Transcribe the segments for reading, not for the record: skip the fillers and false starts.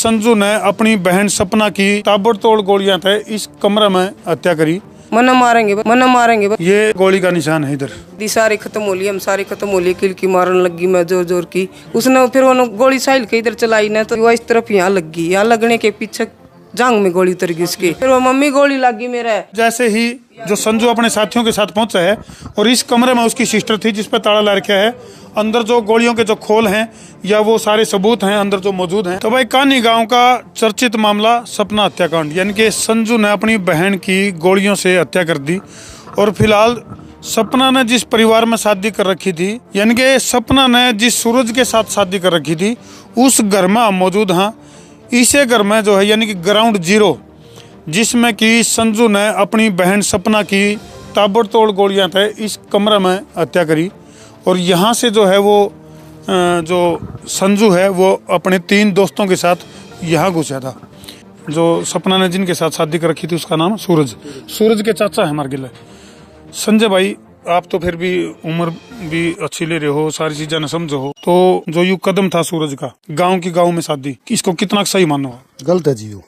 संजू ने अपनी बहन सपना की ताबड़तोड़ गोलियां थे इस कमरे में हत्या करी। मना मारेंगे ये गोली का निशान है इधर। दी सारी खत्म हो ली, हम सारी खत्म हो ली, किलकी मारने लगी मैं जोर जोर की। उसने फिर वो गोली साहिल के इधर चलाई ना, तो वो इस तरफ यहाँ लग गई, यहाँ लगने के पीछे जांग में गोली उतर गई उसकी। फिर वो मम्मी गोली लगी मेरे। जैसे ही जो संजू अपने साथियों के साथ पहुंचा है और इस कमरे में उसकी सिस्टर थी जिस पर ताला ला रखा है, अंदर जो गोलियों के जो खोल हैं या वो सारे सबूत हैं अंदर जो मौजूद हैं। तो भाई कानी गांव का चर्चित मामला सपना हत्याकांड, यानी कि संजू ने अपनी बहन की गोलियों से हत्या कर दी। और फिलहाल सपना ने जिस परिवार में शादी कर रखी थी, यानी कि सपना ने जिस सूरज के साथ शादी कर रखी थी, उस घर में हम मौजूद हैं। इसे घर में जो है यानी कि ग्राउंड जीरो, जिसमें कि संजू ने अपनी बहन सपना की ताबड़तोड़ गोलियां थे इस कमरे में हत्या करी। और यहाँ से जो है वो जो संजू है वो अपने 3 दोस्तों के साथ यहाँ घुसा था। जो सपना ने जिनके साथ शादी कर रखी थी उसका नाम सूरज के चाचा है हमारे गिले। संजय भाई, आप तो फिर भी उम्र भी अच्छी ले रहे हो, सारी चीजें न समझो हो, तो जो यू कदम था सूरज का गांव में शादी, इसको कितना सही मानो? गलत है जी, वो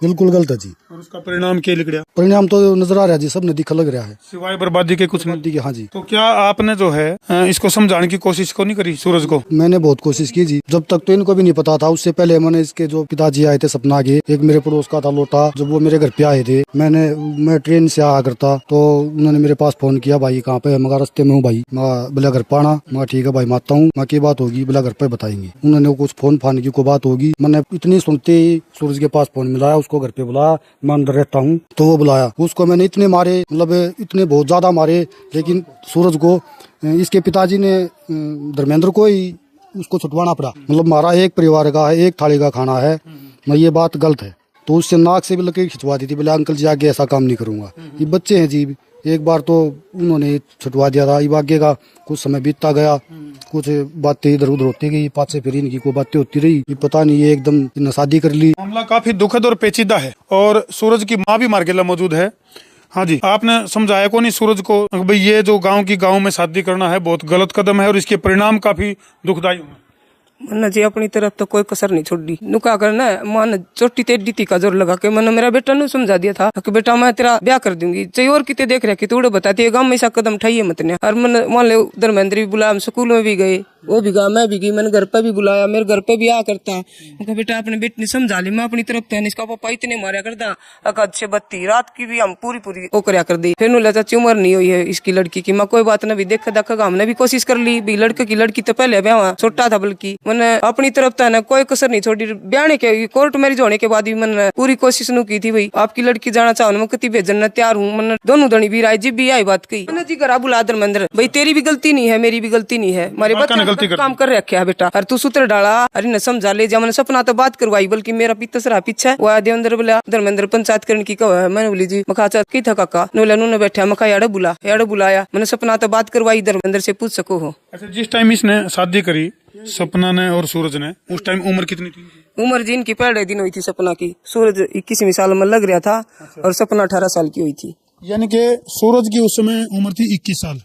बिल्कुल गलत है जी। और उसका परिणाम क्या निकला? परिणाम तो नजर आ रहा है जी, सब ने दिखा लग रहा है, सिवाय बर्बादी के कुछ नहीं। हाँ जी। तो क्या आपने जो है इसको समझाने की कोशिश को नहीं करी सूरज को? मैंने बहुत कोशिश की जी, जब तक तो इनको भी नहीं पता था। उससे पहले मैंने इसके जो पिताजी आए थे सपना के, एक मेरे पड़ोस का था लोटा, जब वो मेरे घर पे आए थे, मैं ट्रेन से आया करता, तो उन्होंने मेरे पास फोन किया, भाई कहाँ पे? मैं रास्ते में हूँ भाई। मैं बोला घर पाना, मैं ठीक है भाई मैं आता हूँ। मैं की बात होगी? बोला घर पे बताएंगे। उन्होंने कुछ फोन फान की कोई बात होगी। मैंने इतनी सुनते ही सूरज के पास फोन मिलाया, उसको घर पे बुलाया, मैं अंदर रहता हूँ, तो वो बुलाया। उसको मैंने इतने मारे, मतलब इतने बहुत ज्यादा मारे, लेकिन सूरज को इसके पिताजी ने धर्मेंद्र को ही उसको छुटवाना पड़ा। मतलब हमारा एक परिवार का है, एक थाली का खाना है, मैं ये बात गलत है। तो उससे नाक से भी लकीर खिंचवा दी थी, बोले अंकल जी आगे ऐसा काम नहीं करूंगा। ये बच्चे हैं जी, एक बार तो उन्होंने छुटवा दिया था। ये आगे का कुछ समय बीतता गया, कुछ बातें इधर उधर होती गई, पास से फिर इनकी कोई बातें होती रही। ये पता नहीं ये एकदम इन्हें शादी कर ली। मामला काफी दुखद और पेचीदा है और सूरज की माँ भी मार्गेला मौजूद है। हाँ जी, आपने समझाया को नहीं सूरज को भाई ये जो गांव में शादी करना है बहुत गलत कदम है और इसके परिणाम काफी दुखदायी होंगे? मन्ना जी अपनी तरफ तो कोई कसर नहीं छोड़ी। नुका करना मन चोटी तेडी थी का जोर लगा के मैंने मेरा बेटा ने समझा दिया था कि बेटा मैं तेरा ब्याह कर दूंगी, चाहिए और कितने देख रहे कि तू बताती है गाँव में ऐसा कदम उठाइए मत ने। और मैंने मान लो धर्मेंद्र भी बुलाया, हम स्कूल में भी गए, वो भी गया, मैं भी गई, मैंने घर पे भी बुलाया, मेरे घर पे भी आ करता। उनका बेटा अपने बेटे ने समझा ली, मैं अपनी तरफ था, इसका पापा इतने मारा करता अकद से बत्ती रात की भी हम पूरी वो करया कर दी। फिर नु चाची उम्र नहीं हुई है इसकी लड़की की, मैं कोई बात ना भी देखा देखा हमने भी कोशिश कर ली भी लड़की तो पहले ब्याह छोटा था, बल्कि मैंने अपनी तरफ था ना कोई कसर नहीं छोड़ी। ब्याह के कोर्ट मैरिज होने के बाद भी मैंने पूरी कोशिश नु की थी, भाई आपकी लड़की जाना चाहो मैं कति भेजन तैयार हूँ। मैंने दोनों धनी भी राय जी भी आई बात कही, मैंने जी करा बुला धर्मेंद्र भाई तेरी भी गलती नहीं है, मेरी भी गलती नहीं है, हमारे बच्चे काम कर रखे है बेटा, और तू सूत्र डाला अरे न समझा ले जा। मैंने सपना तो बात करवाई, बल्कि मेरा पिता पीछे वो देवेंद्र बोला धर्मेंद्र पंचायत करने की कहा है। मैंने बोली जी मखा की था काका नूने बैठा, मखा याड़ बुलाया। मैंने सपना तो बात करवाई, धर्मेंद्र से पूछ सको हो। अच्छा, जिस टाइम इसने शादी करी सपना ने और सूरज ने, उस टाइम उम्र कितनी थी? उम्र जी इनकी पहले दिन हुई थी सपना की, सूरज 21वीं साल में लग रहा था और सपना 18 साल की हुई थी। यानी कि सूरज की उस समय उम्र थी 21 साल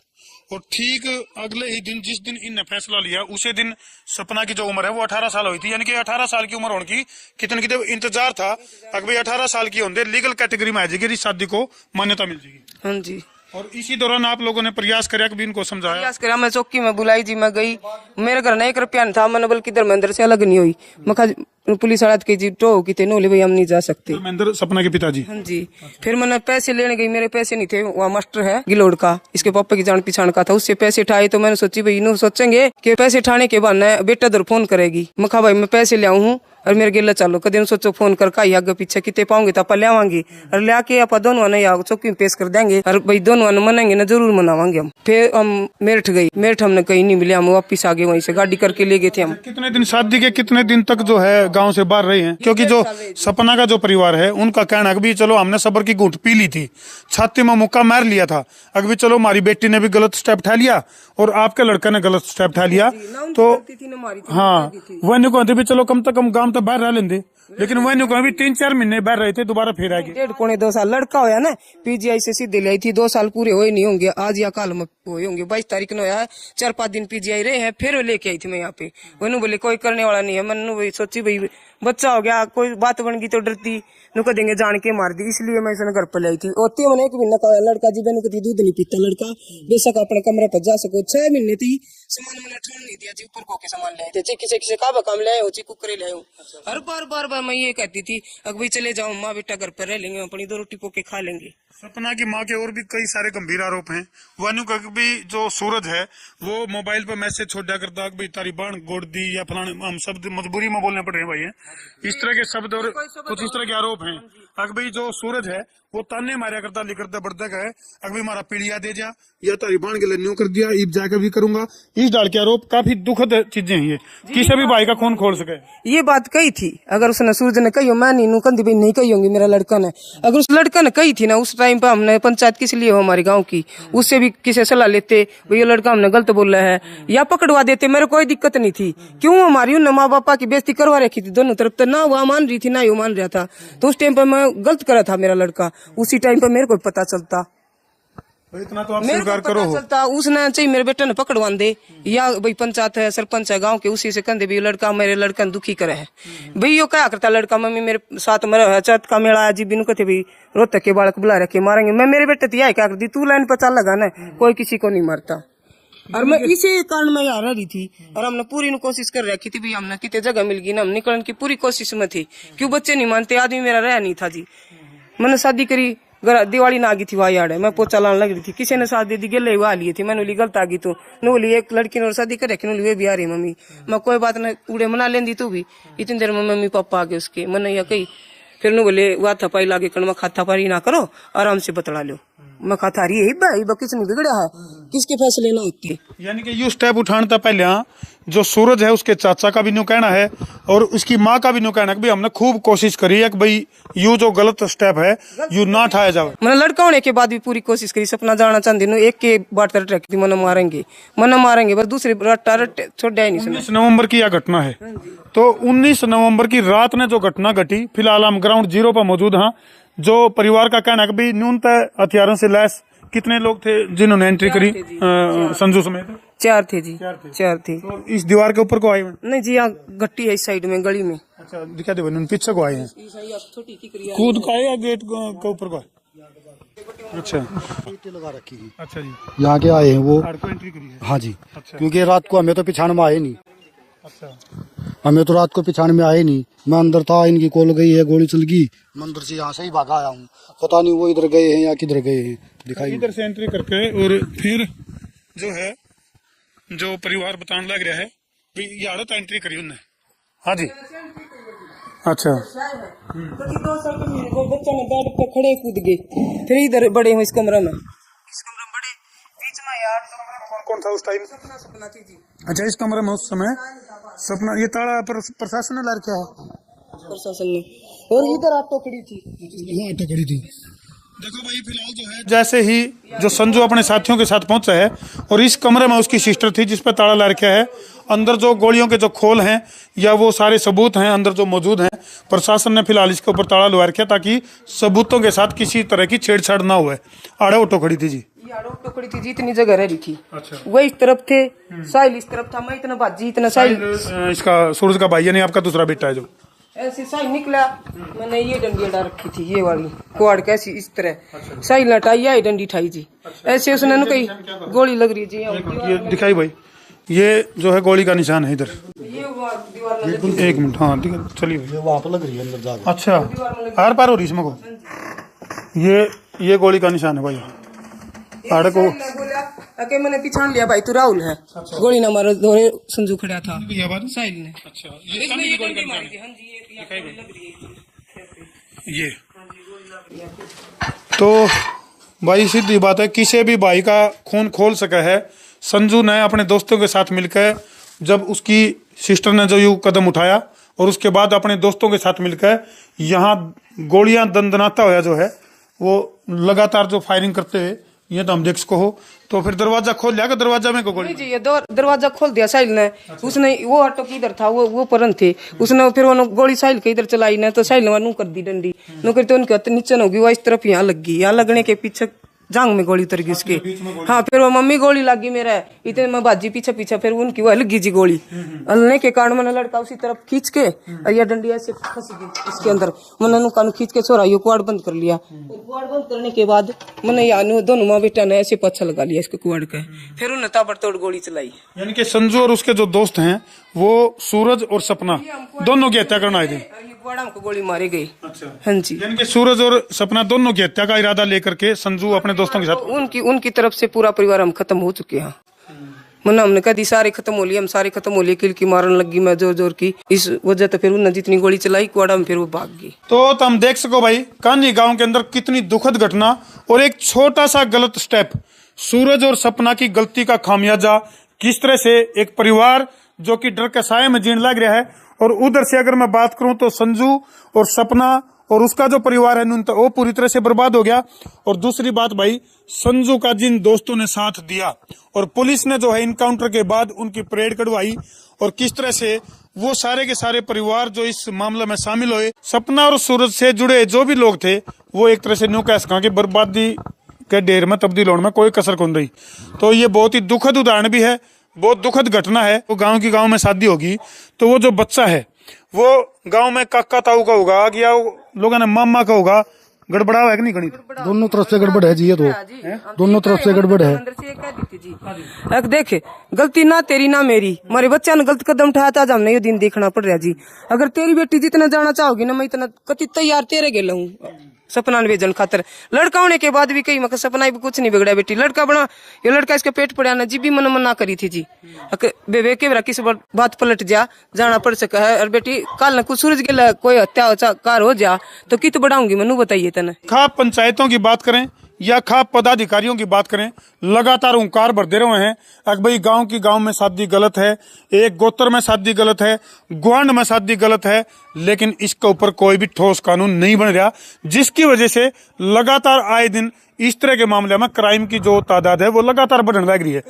और ठीक अगले ही दिन जिस दिन इनने फैसला लिया उसी दिन सपना की जो उम्र है वो 18 साल हुई थी। यानी कि 18 साल की उम्र होने की कितने इंतजार था अगर भाई 18 साल की होंगे लीगल कैटेगरी में आ जाएगी, इस शादी को मान्यता मिल जाएगी। हाँ जी। और इसी दौरान आप लोगों ने प्रयास कराया कि इनको समझाया? प्रयास करा, मैं चौकी में बुलाई जी, मैं गई, मेरे घर नहीं 1 रुपया नहीं था, मैंने बल्कि धर्मेंद्र से अलग नहीं हुई। मखा पुलिस वाला के जी टो की थे नोले भाई हम नहीं जा सकते। धर्मेंद्र सपना के पिताजी? हाँ जी। फिर मैंने पैसे लेने गई, मेरे पैसे नहीं थे, वहाँ मास्टर है गिलोड का, इसके पापा की जान पहचान का था, उससे पैसे उठाए। तो मैंने सोची भाई इन्हों सोचेंगे कि पैसे उठाने के बाद बेटा दर फोन करेगी। मखा भाई मैं पैसे ले आऊ हूँ और मेरे गिला चलो, कदे सोचो फोन कर आगे पीछे कितने पाऊंगे तो आप ले आवांगे और ले आके आप दोनों ने चौकी में पेश कर देंगे और भाई दोनों ने मनाएंगे ना, जरूर मनावांगे हम। फिर हम मेरठ गई, मेरठ हमने कहीं नहीं मिले, हम वापिस आ गए, वहीं से गाड़ी करके ले गए थे हम। कितने दिन शादी के कितने दिन तक जो है गांव से बाहर रहे हैं? क्योंकि जो सपना का जो परिवार है उनका कहना है भी चलो हमने सबर की घूंट पी ली थी, छाती में मुक्का मार लिया था, अगर भी चलो हमारी बेटी ने भी गलत स्टेप उठा लिया और आपके लड़का ने गलत स्टेप उठा लिया, तो हाँ वह नहीं कहते भी चलो कम से कम गांव तो बाहर रह लेंगे। लेकिन वह नहीं कभी 3-4 महीने बाहर रहे थे, दोबारा फिर आ गए। 1.5-2 साल लड़का होया ना, पीजीआई से सीधे ले आई थी, 2 साल पूरे हुए नहीं होंगे, आज या कल में हुए होंगे। 22 तारीख को होया है, 4-5 दिन पीजीआई रहे हैं, फिर वो लेके आई थी मैं यहाँ पे। वनु बोले कोई करने वाला नहीं है, मैंने वही सोची भाई बच्चा हो गया, कोई बात बन गई तो डरती नुका देंगे, जान के मार दी, इसलिए मैं इसने घर पर लाई थी। और मैंने 1 महीना का लड़का जी बेनु कभी दूध नहीं पीता लड़का, बेशक अपने कमरे पर जा सको। 6 महीने थी, सामान मैंने ठोल नहीं दिया जी, ऊपर को के सामान लाए थे, चीकी से काबा काम लाए हो, चीकू करे लाए हो। हर बार मैं ये कहती थी अब भाई चले जाओ, माँ बेटा घर पर रह लेंगे, अपनी 2 रोटी पोके खा लेंगे। सपना की मां के और भी कई सारे गंभीर आरोप हैं। वानु का भी जो सूरज है वो मोबाइल पर मैसेज छोड़ दिया करता कि भाई तारी बाण गोड़ दी या फलाने, हम शब्द मजबूरी में बोलने पड़ रहे हैं भाई हैं। इस तरह के शब्द और कुछ इस तरह के आरोप हैं। अगर भाई जो सूरज है वो ताने मारा करता, लिखता बढ़ता है, अगर भाई हमारा पीड़िया दे जा या तारी बाण के लिए न्यू कर दिया, ईब जाकर भी करूंगा। इस डाल के आरोप काफी दुखद चीजें हैं ये, किसी भी भाई का खून खोल सके। ये बात कही थी, अगर उसने सूरज ने कही हो, मैं नहीं कंदी भाई नहीं कही होंगी, मेरा लड़का ने अगर उस लड़का ने कही थी ना, उस टाइम पे हमने पंचायत किस लिए हो हमारे गांव की, उससे भी किसी सलाह लेते, भाई ये लड़का हमने गलत बोला है या पकड़वा देते, मेरे कोई दिक्कत नहीं थी। क्यों हमारी उन माँ बापा की बेइज्जती करवा रखी थी दोनों तरफ, तो ना वो मान रही थी ना ये मान रहा था। तो उस टाइम पे मैं गलत करा था मेरा लड़का, उसी टाइम पे मेरे को पता चलता, इतना तो आप मेरे स्वीकार को करो पता चलता, उसने चाहिए मेरे बेटे ने पकड़वा दे, या भाई पंचायत है, सरपंच है गांव के, उसी से कहते भाई लड़का मेरे लड़का ने दुखी करे है। भाई यो क्या करता लड़का, मम्मी मेरे साथ मेरा चौथ का मेला जी बिनु कहते भाई रोहतक के बालक बुला रखे मारेंगे, मैं मेरे बेटे तो यह क्या करती, तू लाइन पर चल लगा ना, कोई किसी को नहीं मारता। और मैं इसी कारण मैं यहाँ रही थी, और हमने पूरी कोशिश कर रखी थी, भाई हमने कितने जगह मिल गई ना, हम निकलने की पूरी कोशिश में थी। क्यों बच्चे नहीं मानते, आदमी मेरा रहा नहीं था जी। मैंने शादी करी, दिवाली ना आ गई थी वही आड़े, मैं पोचा लाने लग रही थी, किसी ने साथ दे दी, गले हुआ लिए थी, मैंने बोली गलत आ गई तू, नो बोली एक लड़की ने शादी कर रखी, वे भी आ रही मम्मी, मैं कोई बात न उड़े मना लेंदी तू भी। इतनी देर में मम्मी पापा आ गए उसके, मैंने यह कही, फिर नु बोले वह थपाई लागे कण, मैं खाता पारी ना करो, आराम से बतला लो, मैं खाता रही है किसने बिगड़ा है, किसके फैसले ना होते। यानी कि यू स्टेप उठाने था पहले जो सूरज है उसके चाचा का भी न्यू कहना है और उसकी माँ का भी न्यू कहना है कि भाई हमने खूब कोशिश करी है कि भाई यू जो गलत स्टेप है यू ना उठाया जाए। मैंने लड़का होने के बाद भी पूरी कोशिश करी, सपना जाना चाहती नु एक के बात रट रखी थी, मन मारेंगे बस, दूसरी रट छोड़ ही नहीं। 19 नवंबर की यह घटना है। तो 19 नवंबर की रात ने जो घटना घटी, फिलहाल हम ग्राउंड जीरो पर मौजूद हैं। जो परिवार का कहना है कि भाई न्यूनतः हथियारों से लैस कितने लोग थे जिन्होंने एंट्री करी, संजू समेत 4 थे जी, 4 थे। तो इस दीवार के ऊपर को आए हुए? नहीं जी, यहाँ गट्टी है इस साइड में गली में। अच्छा दिखा दे, पीछे को आए हैं, कूद का है या गेट के ऊपर को? अच्छा लगा रखी है। अच्छा जी, यहाँ के आए हैं वो, एंट्री करी है। हाँ जी। अच्छा। क्योंकि रात को हमें तो पिछाड़ में आए नहीं, अच्छा हमें तो रात को पिछाड़ में आए नहीं, मैं अंदर था, इनकी कॉल गई है, गोली चल गई, मैं अंदर से यहाँ से ही भागा आया हूँ, पता नहीं वो इधर गए हैं या किधर गए हैं, दिखाई इधर से एंट्री करके और फिर जो है जो परिवार बताने लग रहा है भाई यार तो एंट्री करी उन्हें। हाँ जी अच्छा बच्चा ने बेड पे खड़े कूद गए, फिर इधर बड़े हुए इस कमरे में बड़े बीच में यार। कौन था उस टाइम? सपना थी जी। अच्छा इस कमरे में उस समय सपना, ये ताला प्रशासन ने ला रखा है, प्रशासन ने, और इधर ऑटो खड़ी थी, यहाँ ऑटो खड़ी थी। देखो भाई फिलहाल जो है जैसे ही जो संजू अपने साथियों के साथ पहुंचा है और इस कमरे में उसकी सिस्टर थी जिस पर ताला ला रखा है, अंदर जो गोलियों के जो खोल हैं या वो सारे सबूत हैं अंदर जो मौजूद हैं, प्रशासन ने फिलहाल इसके ऊपर ताला लगा रखा ताकि सबूतों के साथ किसी तरह की छेड़छाड़ ना हुए। आड़े ऑटो खड़ी थी जी, ऑटो खड़ी थी जी, इतनी जगह रह रही थी। अच्छा वो इस तरफ थे, साहिल इस तरफ था, मैं इतना भाजी इतना साहिल, इसका सूरज का भाई यानी आपका दूसरा बेटा है जो ऐसे साहिल निकला, मैंने ये डंडी डाल रखी थी, ये वाली कुआड़ कैसी इस तरह, साहिल हटाई या डंडी उठाई जी, ऐसे उसने कही गोली लग रही जी। ये दिखाई भाई, ये जो है गोली का निशान है इधर, ये दीवार 1 मिनट, हाँ ठीक है चलिए। वहाँ पर लग रही है अंदर जाकर। अच्छा आर पार हो रही इसमें को, ये गोली का निशान है भाई आड़े को। बोला मैंने पिछाड़ लिया भाई, तू राहुल है, गोली ना मारो, दोरे संजू खड़ा था साहिल ने। अच्छा ये तो भाई सीधी बात है, किसी भी भाई का खून खोल सका है। संजू ने अपने दोस्तों के साथ मिलकर, जब उसकी सिस्टर ने जो यू कदम उठाया और उसके बाद अपने दोस्तों के साथ मिलकर यहाँ गोलियां दंदनाता हुआ जो है वो लगातार जो फायरिंग करते हुए ये तो हम देख सको हो। तो फिर दरवाजा खोल लिया, दरवाजा में को गोली? जी ये दरवाजा खोल दिया साहिल ने। उसने वो ऑटो किधर था, वो परन थे, उसने फिर वो गोली साहिल के इधर चलाई ना, तो साहिल ने नू कर दी डंडी, नू कर तो उनके हाथ नीचे होगी, वो इस तरफ यहाँ लग गई, यहाँ लगने के पीछे जांग में गोली उतर गई उसके। हाँ फिर वो मम्मी गोली लगी मेरा, इतने मैं बाजी पीछे पीछे, फिर उनकी वो लगी जी गोली। हलने के कारण मैंने लड़का उसी तरफ खींच के और यह डंडी ऐसे फंस गई इसके अंदर, मैंने नु कानू खींच के छोड़ा, ये कुआड़ बंद कर लिया। कुआड़ बंद करने के बाद मैंने यानी दोनों माँ बेटा ने ऐसे पच्छा लगा लिया इसके कुआड़ का, फिर उन्हें ताबड़तोड़ गोली चलाई। यानी कि संजू और उसके जो दोस्त हैं वो सूरज और सपना दोनों की हत्या करना आए थे। को गोली मारी गई। अच्छा। हाँ जी। यानी कि सूरज और सपना दोनों की हत्या का इरादा लेकर के संजू अपने दोस्तों के साथ, उनकी तरफ से पूरा परिवार हम खत्म हो चुके हैं। मैंने हमने कहा सारे खत्म हो लिए, हम सारे खत्म हो लिए, किल की मारने लगी मैं जोर जोर की, इस वजह तो फिर उन्होंने जितनी गोली चलाई कुआड़ा में, फिर वो भाग गई। तो हम देख सको भाई कान्ही गांव के अंदर कितनी दुखद घटना और एक छोटा सा गलत स्टेप, सूरज और सपना की गलती का खामियाजा किस तरह से एक परिवार जो कि डर के साये में जीने लग रहा है। और उधर से अगर मैं बात करूं तो संजू और सपना और उसका जो परिवार है वो पूरी तरह से बर्बाद हो गया। और दूसरी बात भाई, संजू का जिन दोस्तों ने साथ दिया और पुलिस ने जो है इनकाउंटर के बाद उनकी परेड कढ़वाई, और किस तरह से वो सारे के सारे परिवार जो इस मामले में शामिल हुए, सपना और सूरज से जुड़े जो भी लोग थे, वो एक तरह से न्यू कह सका कि बर्बादी के ढेर में तब्दील होने में कोई कसर कौन रही। तो ये बहुत ही दुखद उदाहरण भी है, बहुत दुखद घटना है। वो गांव में शादी होगी तो वो जो बच्चा है वो गांव में काका ताऊ का होगा या लोगों ने मामा का होगा, गड़बड़ा है कि नहीं गणित? दोनों तरफ से गड़बड़ है जी, ये तो दोनों तरफ से गड़बड़ है। एक देखे गलती ना तेरी ना मेरी, हमारे बच्चा ने गलत कदम उठाया था, हमने ये दिन देखना पड़ रहा जी। अगर तेरी बेटी जितना जाना चाहोगी ना, मैं इतना कति तैयार तेरे गेला हूँ सपना ने भेजन खातर। लड़का होने के बाद भी कही मैं सपना भी कुछ नहीं बिगड़ा बेटी, लड़का बना, ये लड़का इसके पेट पड़ा ना जी, भी मन मना करी थी जी, बेबे के बरा किस बात पलट जा जाना पड़ सका है। और बेटी कल न कुछ सूरज के कोई हत्याकार हो जा तो कित बढ़ाऊंगी मनु बताइए तने। खा पंचायतों की बात करें या खा पदाधिकारियों की बात करें, लगातार हुंकार भरते रहे हैं कि भाई गांव में शादी गलत है, एक गोत्र में शादी गलत है, ग्वांड में शादी गलत है, लेकिन इसके ऊपर कोई भी ठोस कानून नहीं बन रहा, जिसकी वजह से लगातार आए दिन इस तरह के मामले में क्राइम की जो तादाद है वो लगातार बढ़ने लग रही है।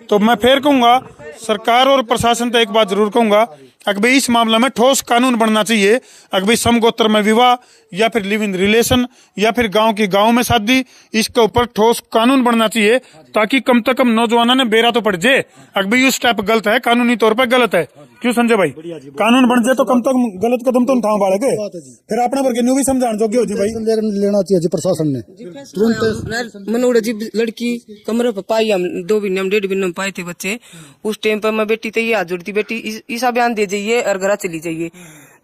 तो मैं फिर कहूंगा सरकार और प्रशासन तो एक बात जरूर कहूंगा कि भाई इस मामले में ठोस कानून बनना चाहिए कि भाई समगोत्र में विवाह या फिर लिव इन रिलेशन या फिर गांव में शादी, इसके ऊपर ठोस कानून बनना चाहिए ताकि कम से कम नौजवानों ने बेरा तो पड़ जाए कि भाई उस टाइप गलत है, कानूनी तौर पर गलत है। क्यों संजय भाई? कानून बन जाए तो कम तक गलत कदम तो उठाओ बाड़े के, फिर अपने वर्ग न्यू भी समझाने जोग्य हो जी भाई लेना चाहिए जी प्रशासन ने। मनोड़ा जी लड़की कमरे पर पाई, हम 2 महीने में 1.5 महीने में पाए थे बच्चे। उस टाइम पर मैं बेटी तो ये हाथ जोड़ती, बेटी ईसा बयान दे जाइए और घर चली जाइए।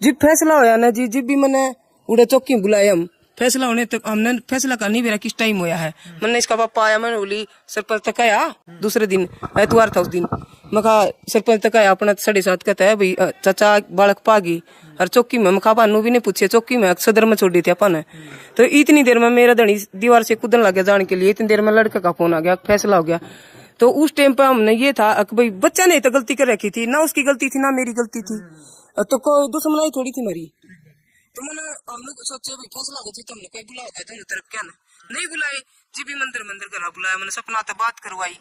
जिब फैसला होया ना जी, जिब भी मैंने उड़े चौकी बुलाए, हम फैसला होने तक हमने फैसला का नहीं मेरा किस टाइम होया है। मैंने इसका पापा आया, मैंने बोली सरपंच तक आया, दूसरे दिन एतवार था उस दिन, मैं कहा सरपंच तक आया अपना 7:30 कहता है भाई चाचा बालक पागी और चौकी में मखा बानू भी नहीं पूछे, चौकी में सदर में छोड़ दी थी अपन। तो इतनी देर में मेरा धनी दीवार से कूदन लग गया जाने के लिए, इतनी देर में लड़के का फोन आ गया, फैसला हो गया। तो उस टाइम पर हमने ये था कि भाई बच्चा ने तो गलती कर रखी थी, ना उसकी गलती थी ना मेरी गलती थी, तो कोई दुश्मनाई थोड़ी थी मेरी। तो मैंने हम लोग सोचे भाई फैसला हो गया, तुमने कोई बुलाओ दोनों तरफ, क्या ना नहीं बुलाए जी, भी मंदिर घर बुलाया, मैंने सपना तो बात करवाई।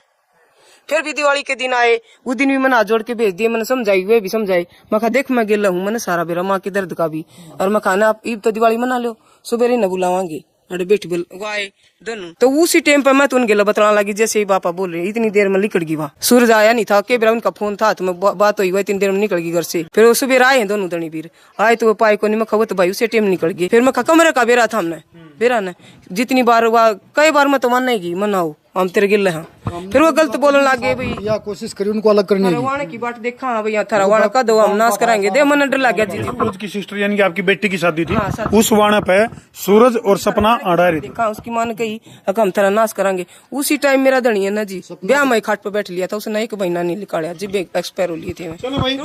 फिर भी दिवाली के दिन आए, उस दिन भी मैंने हाथ जोड़ के भेज दिए, मैंने समझाई, वे भी समझाई, मैं कहा देख मैं गेला हूँ, मैंने सारा बेरा माँ के दर्द का भी, और मैं कहा ना आप ईद तो दिवाली मना लो, सुबह न बुलावांगे, अरे बेटी बोल वो आए दोनों। तो उसी टाइम पर मैं तो उनके बताना लगी जैसे ही पापा बोल रहे, इतनी देर में निकल गई वहाँ। सूरज आया नहीं था, के बेरा उनका फोन था, तो मैं बात हुई, इतनी देर में निकल गई घर से। फिर वो सुबह आए दोनों धनी वीर आए, तो वो पाए को नहीं, मैं खबर तो भाई उसे टाइम निकल गई। फिर मैं कमरे का बेरा था, हमने बेरा ने जितनी बार हुआ कई बार मैं तो मान नहीं मनाओ हम तेरे गिल्ले हैं। फिर वो गलत बोलने लगे भाई, या कोशिश करी उनको अलग करने वाणे की बात देखा भैया थारा वाणा का दो हम नाश कराएंगे, दे मन डर लग गया जी। सूरज की सिस्टर यानी कि आपकी बेटी की शादी थी, उस वाणा पे सूरज और सपना अड़ा रही थी। देखा उसकी मां ने कही हम थारा नाश कराएंगे। उसी टाइम मेरा धनी है ना जी ब्याह में खाट पे बैठ लिया था, उसने एक महीना नहीं निकाला जी, एक्सपायर हो लिए थे। चलो भाई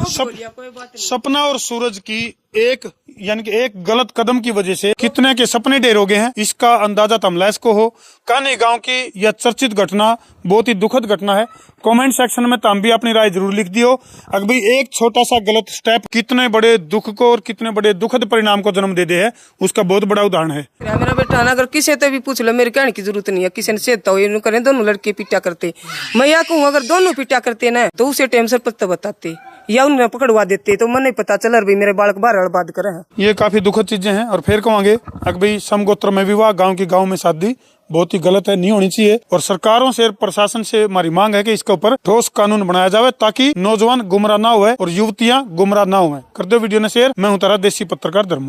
सपना और सूरज की एक यानी कि एक गलत कदम की वजह से कितने के सपने ढेर हो गए हैं, इसका अंदाजा तमलाइस को हो। कान्ही गांव की यह चर्चित घटना बहुत ही दुखद घटना है। कमेंट सेक्शन में तुम भी अपनी राय जरूर लिख दियो। अगर भाई एक छोटा सा गलत स्टेप कितने बड़े दुख को और कितने बड़े दुखद परिणाम को जन्म दे दे है, उसका बहुत बड़ा उदाहरण है। मेरा बेटा ना अगर किसी से भी पूछ लो, मेरे कहने की जरूरत नहीं है। किसी ने सेता हो करें, दोनों लड़के पिटा करते, मैं या कहूँ अगर दोनों पिटा करते ना तो उसे टाइम से पत्ता बताते या उन्हें पकड़वा देते, तो मन नहीं पता चल भाई मेरे बालक बाहर हड़बाद करे हैं। ये काफी दुखद चीजें हैं। और फिर कहेंगे अगर भाई समगोत्र में विवाह गांव में शादी बहुत ही गलत है, नहीं होनी चाहिए। और सरकारों से, प्रशासन से हमारी मांग है कि इसके ऊपर ठोस कानून बनाया जाए ताकि नौजवान गुमराह ना हुए और युवतियां गुमराह ना हुए। कर दो वीडियो ने शेयर। मैं हूं तारा देसी पत्रकार धर्मू।